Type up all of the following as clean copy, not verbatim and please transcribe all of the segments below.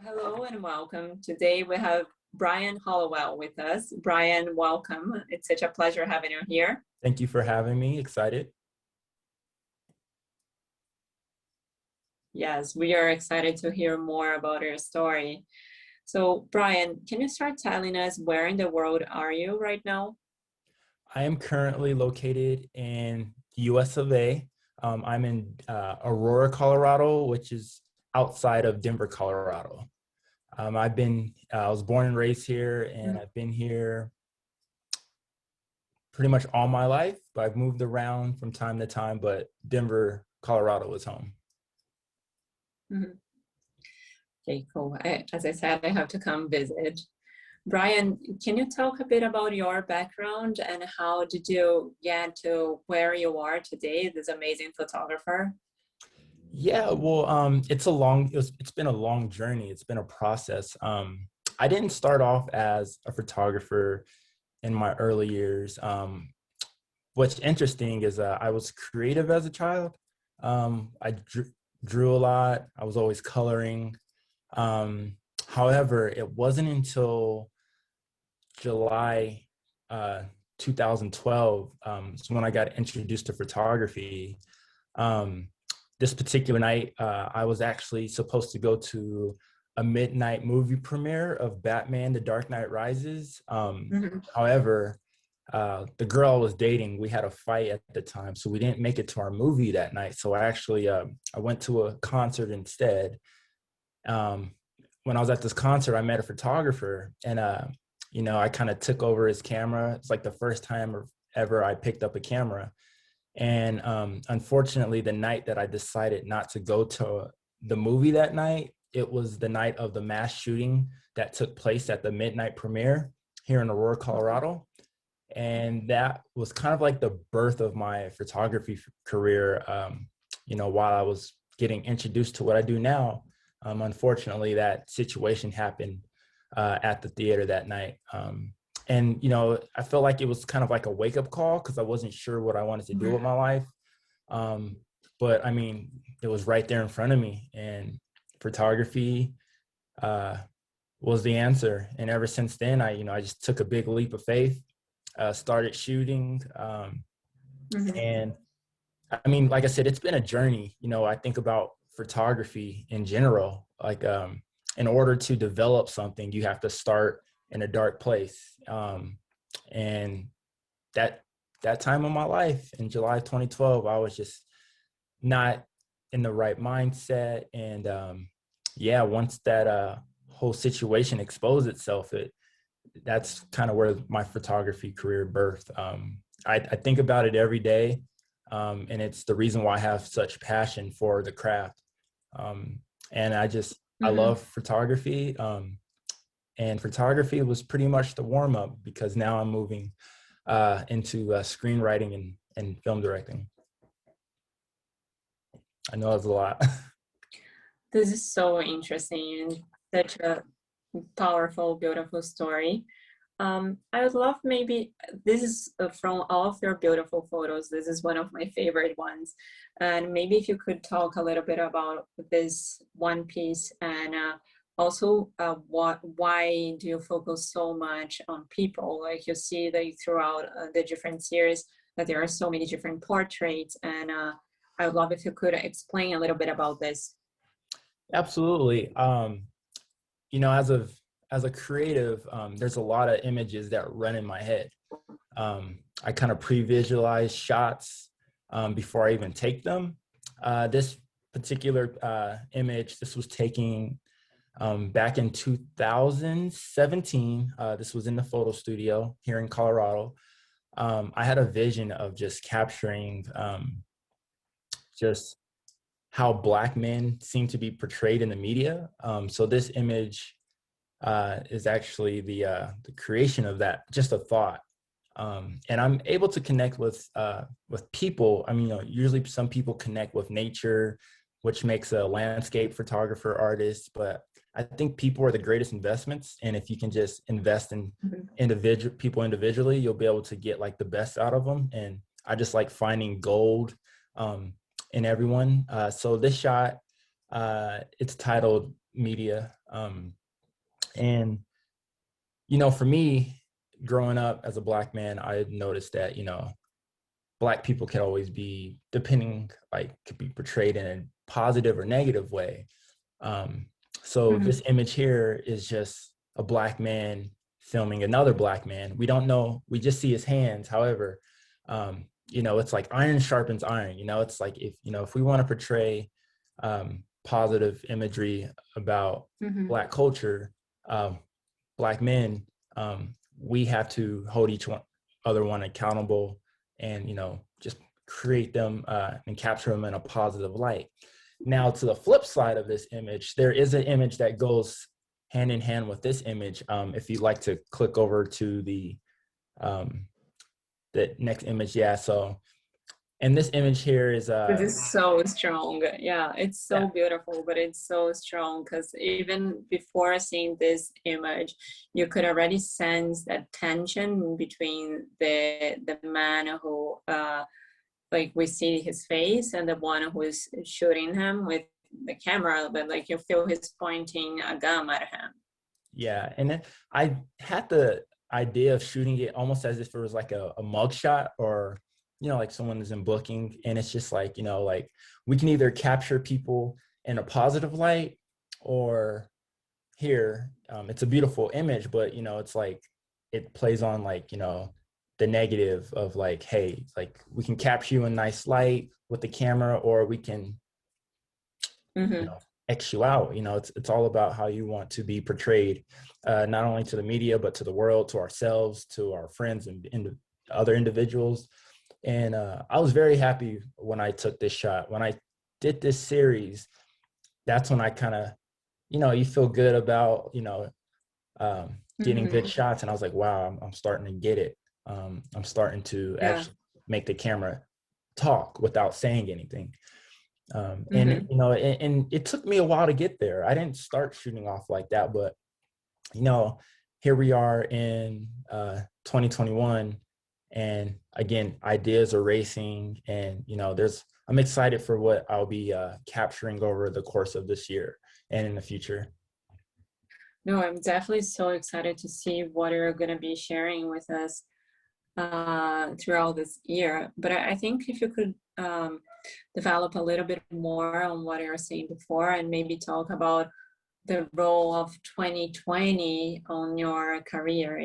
Hello and welcome. Today we have Brien Hollowell with us. Brien, welcome. It's such a pleasure having you here. Thank you for having me. Excited. Yes, we are excited to hear more about your story. So, Brien, can you start telling us where in the world are you right now? I am currently located in the US of A. I'm in Aurora, Colorado, which is outside of Denver, Colorado. I was born and raised here, and I've been here pretty much all my life, but I've moved around from time to time, but Denver, Colorado is home. Mhm. Okay, cool. As I said, I have to come visit. Brien, can you talk a bit about your background and how did you get to where you are today, this amazing photographer? Yeah, well, it's been a long journey. It's been a process. I didn't start off as a photographer in my early years. What's interesting is I was creative as a child. I drew a lot. I was always coloring. Um, However, it wasn't until July uh, 2012 is when I got introduced to photography. Um, this particular night, I was actually supposed to go to a midnight movie premiere of Batman: The Dark Knight Rises. Mhm. However, the girl I was dating, we had a fight at the time, so we didn't make it to our movie that night. So I went to a concert instead. Um, when I was at this concert, I met a photographer, and I kind of took over his camera. It's like the first time ever I picked up a camera. And unfortunately, the night that I decided not to go to the movie that night, it was the night of the mass shooting that took place at the midnight premiere here in Aurora, Colorado. And that was kind of like the birth of my photography career. While I was getting introduced to what I do now, unfortunately, that situation happened at the theater that night. I felt like it was kind of like a wake up call because I wasn't sure what I wanted to do with my life. Um, but I mean, it was right there in front of me, and photography uh, was the answer. And ever since then, I just took a big leap of faith, started shooting, Mhm. and I mean, like I said, it's been a journey. I think about photography in general. In order to develop something, you have to start in a dark place. And that that time of my life in July 2012, I was just not in the right mindset. And yeah, once that whole situation exposed itself, that's kind of where my photography career birthed. I think about it every day, and it's the reason why I have such passion for the craft. Um, and I Mhm. love photography. And photography was pretty much the warm up because now I'm moving into screenwriting and film directing. I know that's a lot. This is so interesting and such a powerful, beautiful story. I would love maybe this is from all of your beautiful photos. This is one of my favorite ones, and maybe if you could talk a little bit about this one piece and also why do you focus so much on people? Like you see that throughout the different series that there are so many different portraits, and I would love if you could explain a little bit about this. Absolutely. As a creative, there's a lot of images that run in my head. I kind of pre-visualize shots before I even take them. This particular image, this was taken back in 2017. This was in the photo studio here in Colorado. I had a vision of just capturing just how Black men seem to be portrayed in the media. So this image is actually the creation of that, just a thought. And I'm able to connect with people. I mean, usually some people connect with nature, which makes a landscape photographer artist. But I think people are the greatest investments, and if you can just invest in Mhm. individual people individually, you'll be able to get like the best out of them. And I just like finding gold in everyone. So this shot, it's titled Media. And, for me, growing up as a Black man, I noticed that, Black people can always be, depending, like, could be portrayed in a positive or negative way. Um, so Mm-hmm. this image here is just a Black man filming another Black man. We don't know, we just see his hands. However, it's like iron sharpens iron. It's like if we want to portray positive imagery about Mm-hmm. Black culture, um, Black men, we have to hold each other one accountable, and just create them and capture them in a positive light. Now, to the flip side of this image, there is an image that goes hand in hand with this image. If you'd like to click over to um, the next image, yeah. So, and this image here is This is so strong. Yeah, it's so yeah, beautiful, but it's so strong because even before seeing this image, you could already sense that tension between the man who like we see his face and the one who is shooting him with the camera, but like you feel he's pointing a gun at him. yeah. And then I had the idea of shooting it almost as if it was like a mug shot, or like someone is in booking, and it's just like like we can either capture people in a positive light, or here it's a beautiful image, but it's like it plays on like the negative of like, hey, like we can capture you in nice light with the camera, or we can Mm-hmm. X you out. It's all about how you want to be portrayed, not only to the media, but to the world, to ourselves, to our friends, and other individuals. And I was very happy when I took this shot. When I did this series, that's when I kind of, you feel good about, getting good Mm-hmm. shots. And I was like, wow, I'm starting to get it. I'm starting to Yeah. actually make the camera talk without saying anything. And Mm-hmm. and it took me a while to get there. I didn't start shooting off like that, but here we are in 2021, and again, ideas are racing, and I'm excited for what I'll be capturing over the course of this year and in the future. No, I'm definitely so excited to see what you're going to be sharing with us throughout this year. But I think if you could develop a little bit more on what you were saying before, and maybe talk about the role of 2020 on your career.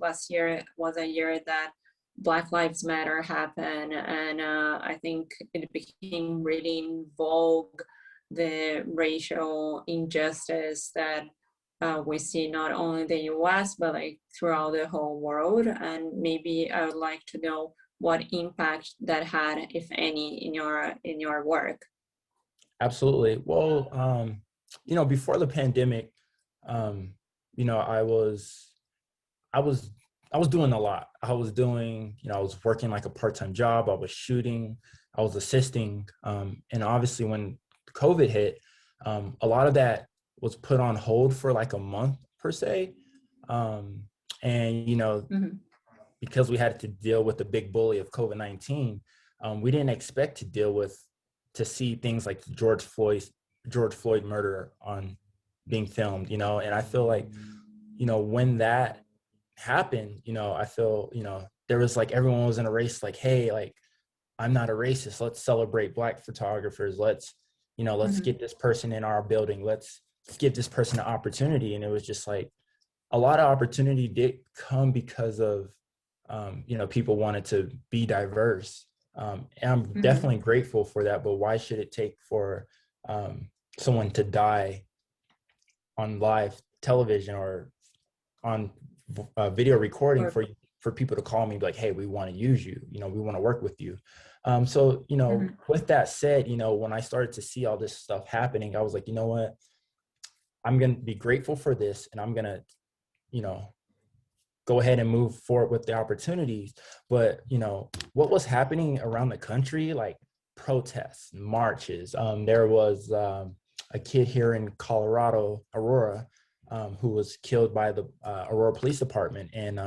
Last year was a year that Black Lives Matter happened, and I think it became really in vogue, the racial injustice that we see not only in the US, but like throughout the whole world. And maybe I would like to know what impact that had, if any, in your work. Absolutely. Well, before the pandemic, um, I I was I was doing a lot. I was working like a part-time job. I was shooting, I was assisting. And obviously when COVID hit, a lot of that was put on hold for like a month per se. Um, and Mm-hmm. because we had to deal with the big bully of COVID-19, we didn't expect to see things like George Floyd murder on being filmed, and I feel like, when that happened, I feel, there was like everyone was in a race, like, hey, like, I'm not a racist. Let's celebrate Black photographers. Let's Mm-hmm. get this person in our building. Let's give this person an opportunity. And it was just like a lot of opportunity did come because of, people wanted to be diverse. And I'm Mm-hmm. definitely grateful for that. But why should it take for someone to die on live television or on video recording Or, for people to call me like, hey, we want to use you, we want to work with you. So mm-hmm. with that said, when I started to see all this stuff happening, I was like, you know what, I'm going to be grateful for this, and I'm going to you know go ahead and move forward with the opportunities. But what was happening around the country, like protests, marches, there was a kid here in Colorado, Aurora, who was killed by the Aurora Police Department. And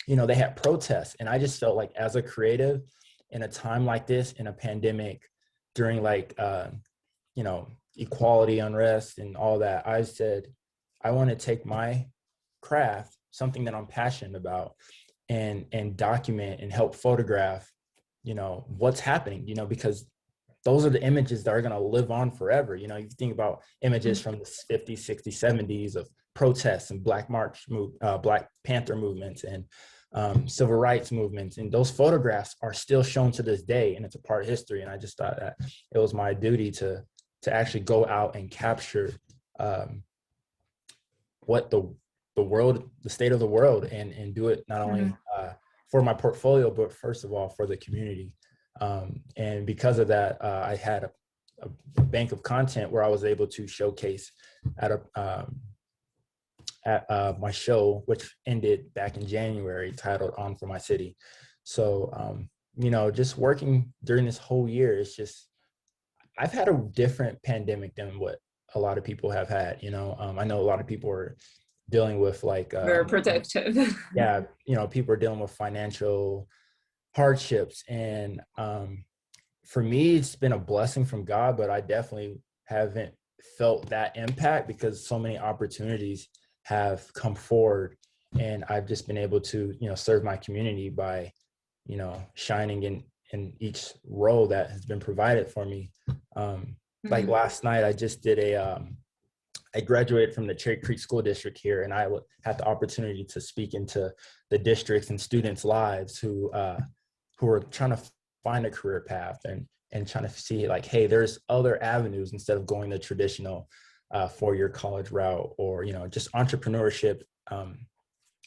they had protests, and I just felt like, as a creative, in a time like this, in a pandemic, during like equality, unrest, and all that, I said, I want to take my craft, something that I'm passionate about, and document and help photograph, what's happening, because those are the images that are going to live on forever. You think about images from the 50s, 60s, 70s of protests and Black Panther movements and civil rights movements. And those photographs are still shown to this day, and it's a part of history. And I just thought that it was my duty to actually go out and capture what the state of the world, and do it not only for my portfolio, but first of all for the community. And because of that, I had a bank of content where I was able to showcase at my show, which ended back in January, titled "On for My City." So, just working during this whole year, I've had a different pandemic than what a lot of people have had. I know a lot of people are dealing with Very protective. yeah, people are dealing with financial hardships, and for me, it's been a blessing from God, but I definitely haven't felt that impact because so many opportunities have come forward, and I've just been able to, serve my community by, shining in each role that has been provided for me. Like last night, I just did I graduated from the Cherry Creek School District here, and I had the opportunity to speak into the districts and students' lives who are trying to find a career path and trying to see hey, there's other avenues instead of going the traditional 4-year college route, or just entrepreneurship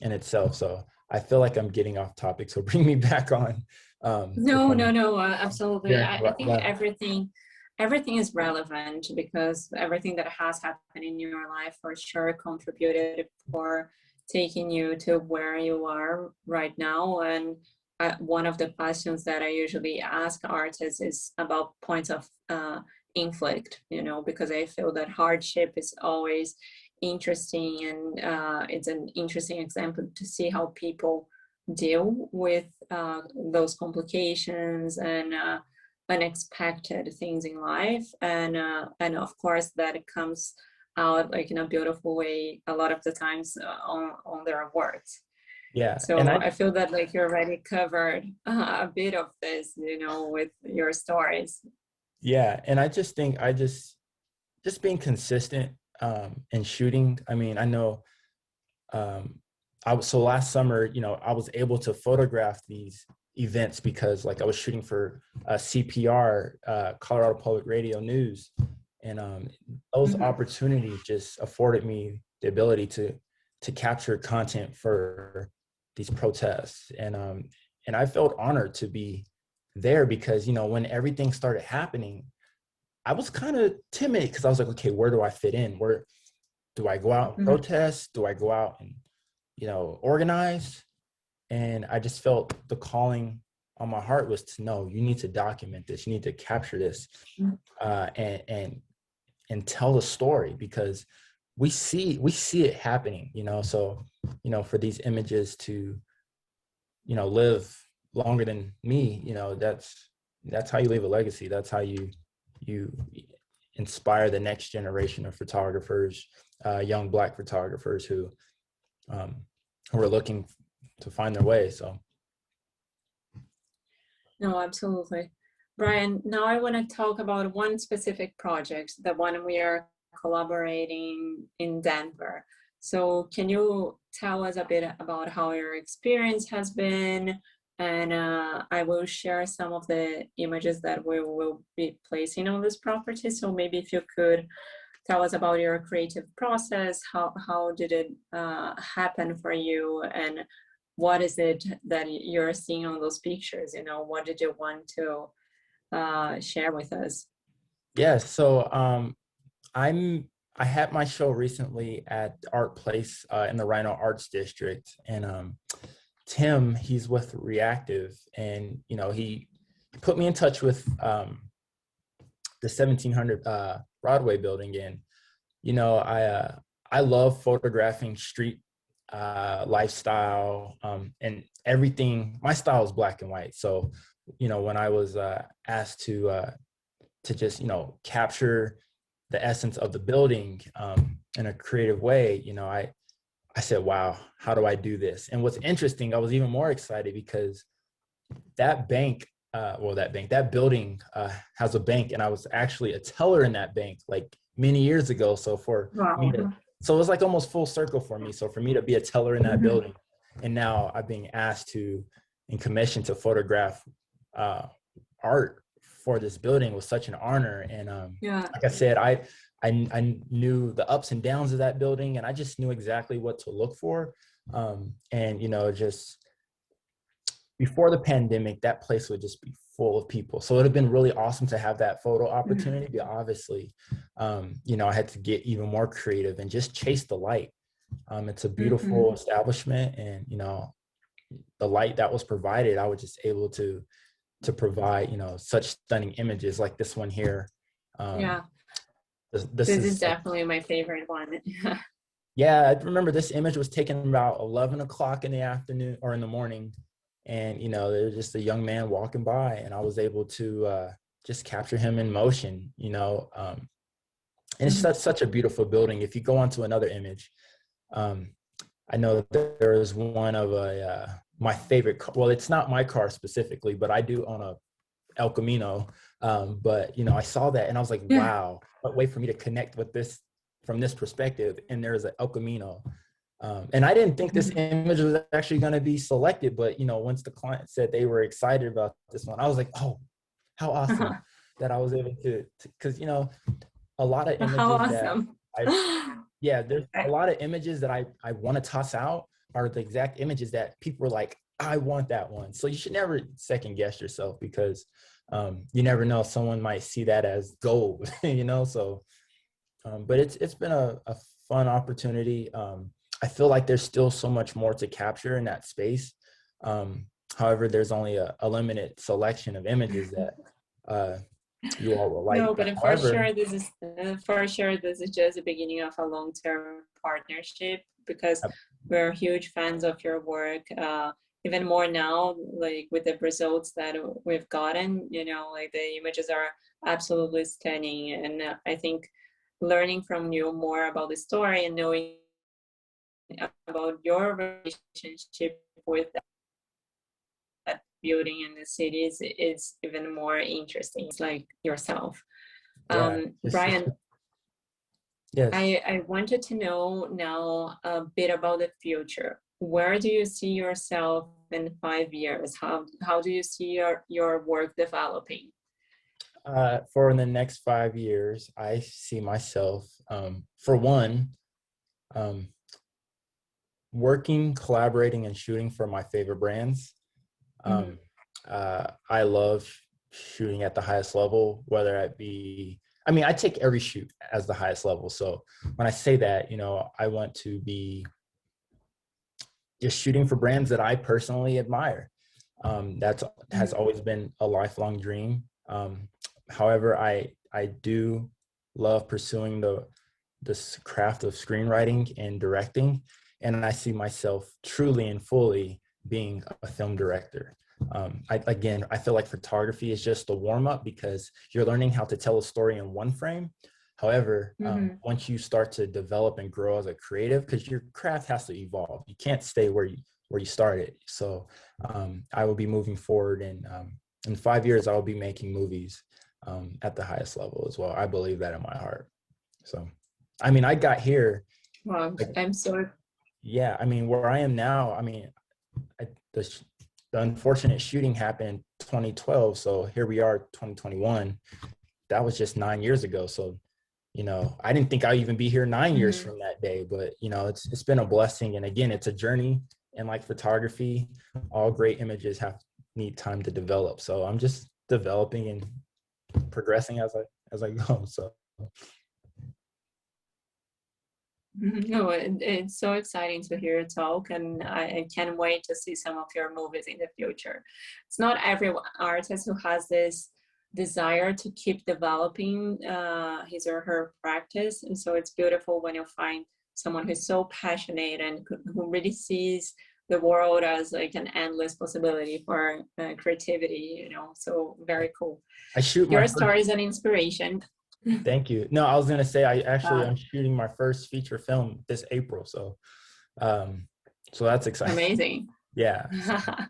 in itself. So I feel like I'm getting off topic, so bring me back on. No, absolutely. I think that. everything is relevant because everything that has happened in your life for sure contributed for taking you to where you are right now. And one of the questions that I usually ask artists is about points of inflict, because I feel that hardship is always interesting, and it's an interesting example to see how people deal with those complications and unexpected things in life, and of course that it comes out in a beautiful way a lot of the times on their words. Yeah. So And I feel that you already covered a bit of this, with your stories. Yeah. And I just think just being consistent in shooting. I mean, I know so last summer, I was able to photograph these events because I was shooting for CPR, Colorado Public Radio News. And those opportunities just afforded me the ability to capture content for these protests. And I felt honored to be there because, when everything started happening, I was kind of timid because I was like, okay, where do I fit in? Where do I go out and protest? Do I go out and, organize? And I just felt the calling on my heart was to know, you need to document this. You need to capture this and tell the story because we see it happening, so, for these images to, live longer than me, that's how you leave a legacy. That's how you inspire the next generation of photographers, young Black photographers who are looking to find their way. So. No, absolutely. Brien, now I want to talk about one specific project, the one we are collaborating in Denver. So can you tell us a bit about how your experience has been? And I will share some of the images that we will be placing on this property. So maybe if you could tell us about your creative process, how did it happen for you, and what is it that you're seeing on those pictures? What did you want to share with us? Yeah, so I had my show recently at Art Place in the Rhino Arts District, and Tim, he's with Reactive, and he put me in touch with the 1700 Broadway building, and I love photographing street lifestyle and everything. My style is black and white, so when I was asked to just capture the essence of the building in a creative way, you know, I said, wow, how do I do this? And what's interesting, I was even more excited because that bank, that building has a bank, and I was actually a teller in that bank like many years ago. So for me Wow. to, so it was like almost full circle for me. So for me to be a teller in that Mhm. building, and now I'm being asked to and commissioned to photograph art for this building was such an honor. And Yeah. like I said, I knew the ups and downs of that building, and I just knew exactly what to look for. And you know, just before the pandemic, that place would just be full of people. So it would have been really awesome to have that photo Mhm. opportunity. But obviously, you know, I had to get even more creative and just chase the light. It's a beautiful Mhm. establishment, and you know, the light that was provided, I was just able to provide, you know, such stunning images like this one here. Um, Yeah. this This is is like, definitely my favorite one. yeah, I remember this image was taken about 11 o'clock in the afternoon or in the morning. And, you know, there was just a young man walking by, and I was able to just capture him in motion, you know. And it's Mhm. such a beautiful building. If you go on to another image, um, I know that there is one of my favorite car. Well, it's not my car specifically, but I do own a El Camino. But you know, I saw that and I was like, Yeah. wow, what way for me to connect with this from this perspective. And there's an El Camino. And I didn't think this Mhm. image was actually going to be selected, but you know, once the client said they were excited about this one, I was like, oh, how awesome that I was able to, because you know, a lot of How images that awesome. I, yeah, there's a I- lot of images that I want to toss out are the exact images that people are like, I want that one. So you should never second guess yourself, because you never know, someone might see that as gold, you know. So but it's been a fun opportunity. I feel like there's still so much more to capture in that space. um, However, there's only a limited selection of images that uh, you all will like. No, But but however, for sure this is just the beginning of a long-term partnership, because we're huge fans of your work. Even more now, like with the results that we've gotten, you know, like the images are absolutely stunning, and I think learning from you more about the story and knowing about your relationship with that building in the cities is even more interesting. It's like yourself. yeah, it's Brien, yes. I wanted to know now a bit about the future. Where do you see yourself in 5 years? How do you see your work developing? For the next 5 years, I see myself, for one, um, working, collaborating, and shooting for my favorite brands. Mm-hmm. Um, I love shooting at the highest level, whether it be, I mean, I take every shoot as the highest level. So when I say that, you know, I want to be just shooting for brands that I personally admire. That's has Mm-hmm. always been a lifelong dream. However, I do love pursuing this craft of screenwriting and directing, and I see myself truly and fully being a film director. I feel like photography is just a warm up, because you're learning how to tell a story in one frame. However, Mm-hmm. once you start to develop and grow as a creative, because your craft has to evolve, you can't stay where you started. So I will be moving forward, and in 5 years, I will be making movies at the highest level as well. I believe that in my heart. So, I mean, I got here, Wow, like, I'm so yeah, I mean, where I am now, I mean, I, the unfortunate shooting happened in 2012. So here we are, 2021. That was just 9 years ago. So, you know, I didn't think I'd even be here 9 years mhm. from that day, but you know, it's been a blessing. And again, it's a journey. And like photography, all great images need time to develop. So I'm just developing and progressing as I go. So No, it's so exciting to hear you talk, and I can't wait to see some of your movies in the future. It's not every artist who has this desire to keep developing his or her practice, and so it's beautiful when you find someone who's so passionate and who really sees the world as like an endless possibility for creativity, you know, so very cool. I shoot my Your first, story is an inspiration. Thank you. No, I was gonna say Uh, I'm shooting my first feature film this April, um, so that's exciting. Amazing. Yeah. So, yeah.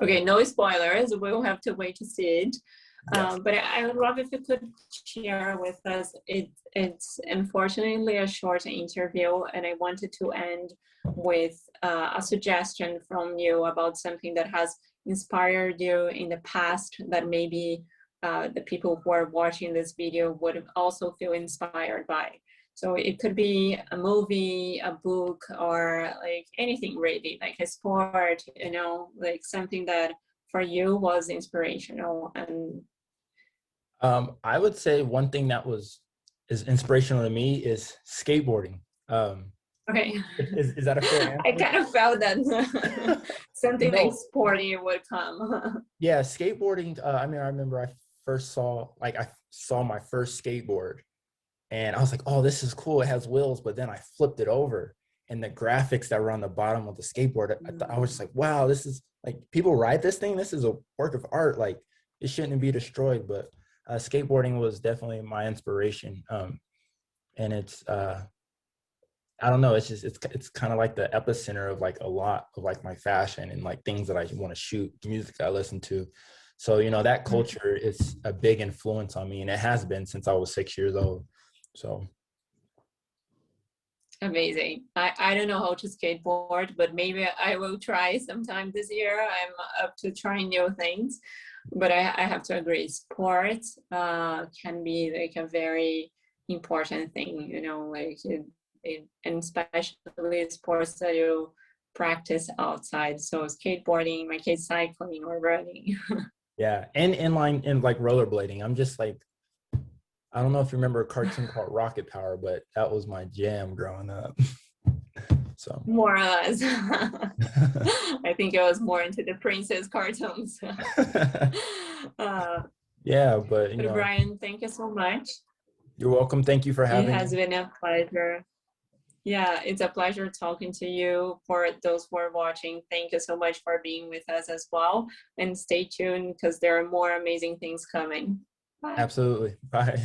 Okay, no spoilers. We'll have to wait to see it. Yes. But I would love if you could share with us. It's unfortunately a short interview, and I wanted to end with a suggestion from you about something that has inspired you in the past that maybe the people who are watching this video would also feel inspired by. So it could be a movie, a book, or like anything really, like a sport, like something that for you was inspirational. And I would say one thing that is inspirational to me is skateboarding. okay, Is that a fair I answer? kind of felt that something like No. sporty would come. Yeah, skateboarding. I mean, I remember I saw my first skateboard, and I was like, "Oh, this is cool. It has wheels." But then I flipped it over, and the graphics that were on the bottom of the skateboard, I was just like, "Wow, this is like people ride this thing. This is a work of art. Like it shouldn't be destroyed." But skateboarding was definitely my inspiration, and I don't know. It's just it's kind of like the epicenter of like a lot of like my fashion and like things that I want to shoot, music I listen to. So that culture is a big influence on me, and it has been since I was 6 years old. So Amazing. I don't know how to skateboard, but maybe I will try sometime this year. I'm up to trying new things, but I have to agree, sports can be like a very important thing, like and especially sports that you practice outside. So skateboarding, my kids cycling or running. yeah, and inline and like rollerblading. I'm just like I don't know if you remember a cartoon called Rocket Power, but that was my jam growing up. So More or less. I think I was more into the princess cartoons. uh, yeah, but but Brien, thank you so much. you're welcome. Thank you for It having has me. been a pleasure. Yeah, it's a pleasure talking to you. For those who are watching, thank you so much for being with us as well. And stay tuned because there are more amazing things coming. Bye. Absolutely. Bye.